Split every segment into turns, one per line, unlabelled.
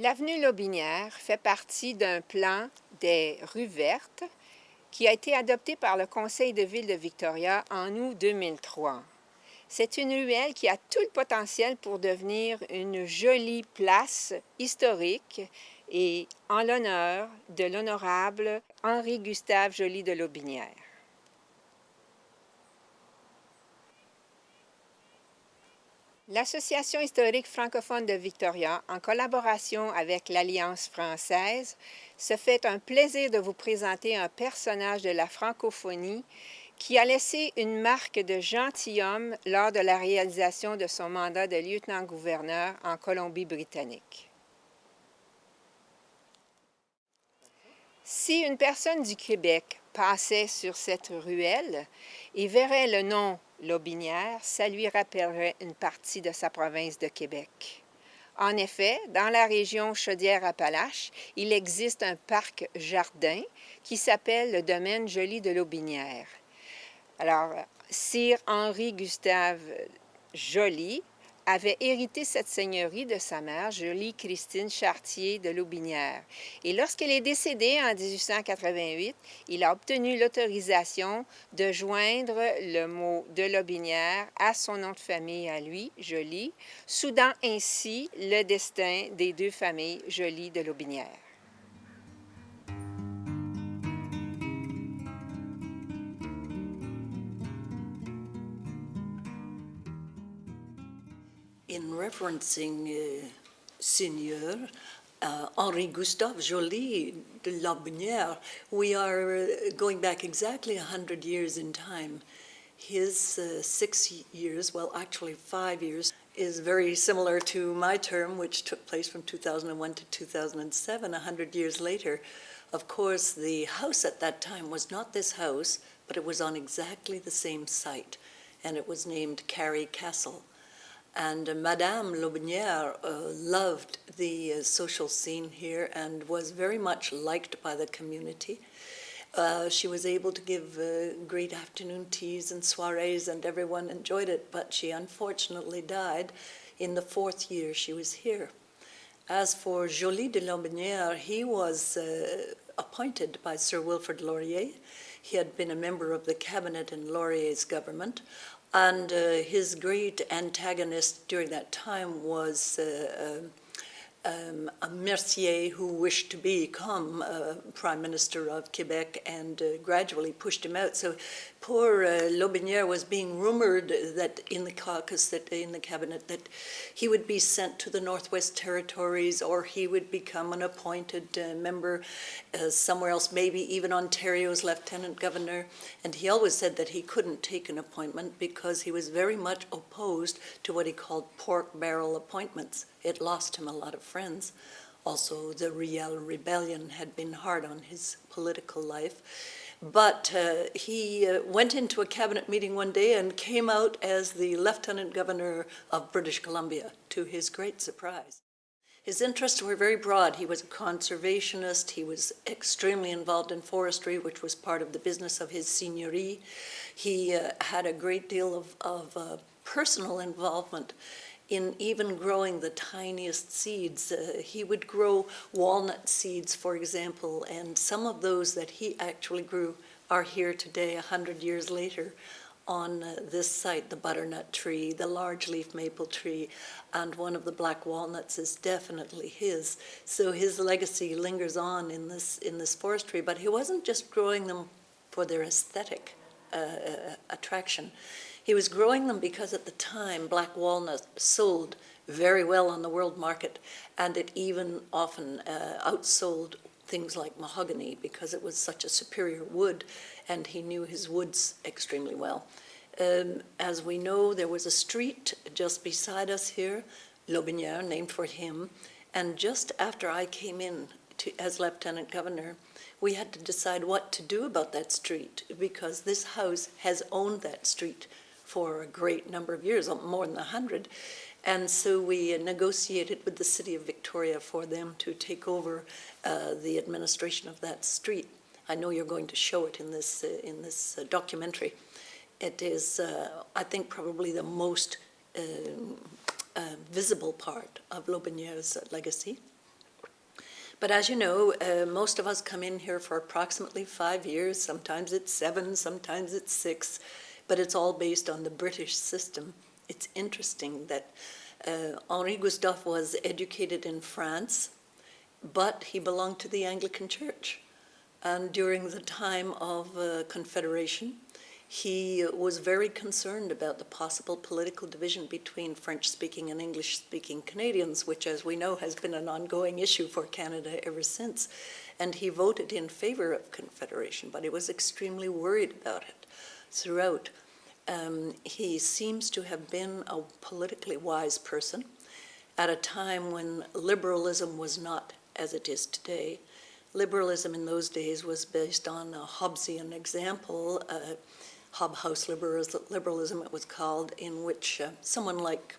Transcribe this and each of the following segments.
L'avenue Lotbinière fait partie d'un plan des rues vertes qui a été adopté par le Conseil de ville de Victoria en août 2003. C'est une ruelle qui a tout le potentiel pour devenir une jolie place historique et en l'honneur de l'honorable Henri-Gustave Joly de Lotbinière. L'Association historique francophone de Victoria, en collaboration avec l'Alliance française, se fait un plaisir de vous présenter un personnage de la francophonie qui a laissé une marque de gentilhomme lors de la réalisation de son mandat de lieutenant-gouverneur en Colombie-Britannique. Si une personne du Québec passait sur cette ruelle et verrait le nom Lotbinière, ça lui rappellerait une partie de sa province de Québec. En effet, dans la région Chaudière-Appalaches, il existe un parc-jardin qui s'appelle le domaine Joly de Lotbinière. Alors, Sir Henri-Gustave Joly avait hérité cette seigneurie de sa mère, Joly-Christine Chartier de Lotbinière. Et lorsqu'elle est décédée en 1888, il a obtenu l'autorisation de joindre le mot de Lotbinière à son nom de famille à lui, Joly, soudant ainsi le destin des deux familles Joly de Lotbinière.
In referencing Seigneur Henri-Gustave Joly de Lotbinière, we are going back exactly 100 years in time. His 6 years, well, actually 5 years, is very similar to my term, which took place from 2001 to 2007, 100 years later. Of course, the house at that time was not this house, but it was on exactly the same site, and it was named Carey Castle. And Madame Lotbinière loved the social scene here and was very much liked by the community. She was able to give great afternoon teas and soirees, and everyone enjoyed it, but she unfortunately died in the 4th year she was here. As for Joly de Lotbinière, he was appointed by Sir Wilfrid Laurier. He had been a member of the cabinet in Laurier's government, and his great antagonist during that time was a Mercier who wished to become Prime Minister of Quebec and gradually pushed him out. So poor Lotbinière was being rumored that in the caucus, that in the cabinet, that he would be sent to the Northwest Territories, or he would become an appointed member somewhere else, maybe even Ontario's lieutenant governor. And he always said that he couldn't take an appointment because he was very much opposed to what he called pork barrel appointments. It lost him a lot of friends. Also, the Riel Rebellion had been hard on his political life. But he went into a cabinet meeting one day and came out as the Lieutenant Governor of British Columbia, to his great surprise. His interests were very broad. He was a conservationist. He was extremely involved in forestry, which was part of the business of his seigneurie. He had a great deal of personal involvement in even growing the tiniest seeds. He would grow walnut seeds, for example, and some of those that he actually grew are here today, 100 years later, on this site. The butternut tree, the large leaf maple tree, and one of the black walnuts is definitely his. So his legacy lingers on in this forestry, but he wasn't just growing them for their aesthetic attraction. He was growing them because at the time black walnut sold very well on the world market, and it even often outsold things like mahogany because it was such a superior wood, and he knew his woods extremely well. As we know, there was a street just beside us here, Lotbinière, named for him, and just after I came in as Lieutenant Governor, we had to decide what to do about that street because this house has owned that street for a great number of years, more than 100. And so we negotiated with the city of Victoria for them to take over the administration of that street. I know you're going to show it in this documentary. It is, I think, probably the most visible part of Lotbinière's legacy. But as you know, most of us come in here for approximately 5 years. Sometimes it's 7, sometimes it's 6, but it's all based on the British system. It's interesting that Henri Gustave was educated in France, but he belonged to the Anglican Church. And during the time of Confederation, he was very concerned about the possible political division between French-speaking and English-speaking Canadians, which, as we know, has been an ongoing issue for Canada ever since. And he voted in favor of Confederation, but he was extremely worried about it throughout. He seems to have been a politically wise person at a time when liberalism was not as it is today. Liberalism in those days was based on a Hobbesian example, Hobhouse liberalism it was called, in which someone like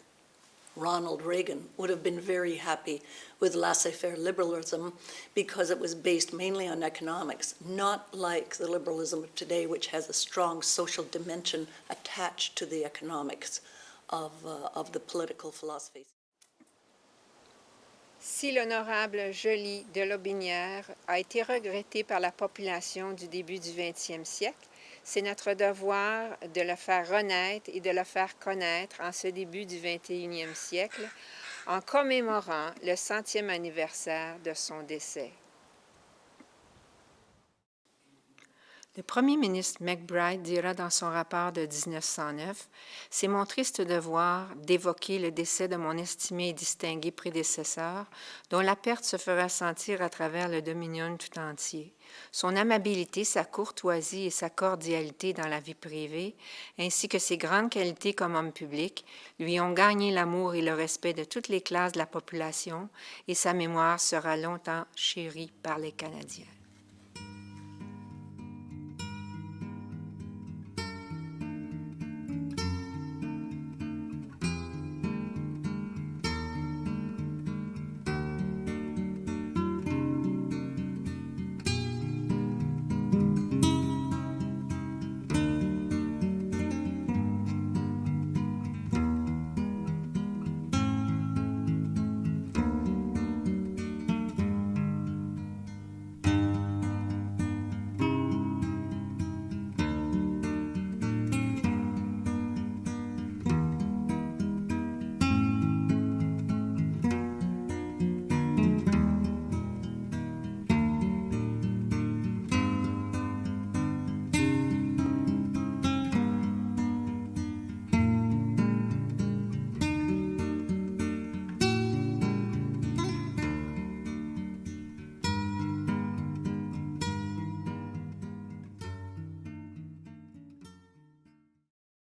Ronald Reagan would have been very happy with laissez-faire liberalism because it was based mainly on economics, not like the liberalism of today, which has a strong social dimension attached to the economics of the political philosophies.
Si l'honorable Joly de Lotbinière a été regretté par la population du début du 20e siècle, c'est notre devoir de le faire renaître et de le faire connaître en ce début du 21e siècle, en commémorant le 100e anniversaire de son décès. Le premier ministre McBride dira dans son rapport de 1909 « C'est mon triste devoir d'évoquer le décès de mon estimé et distingué prédécesseur, dont la perte se fera sentir à travers le Dominion tout entier. Son amabilité, sa courtoisie et sa cordialité dans la vie privée, ainsi que ses grandes qualités comme homme public, lui ont gagné l'amour et le respect de toutes les classes de la population, et sa mémoire sera longtemps chérie par les Canadiens. »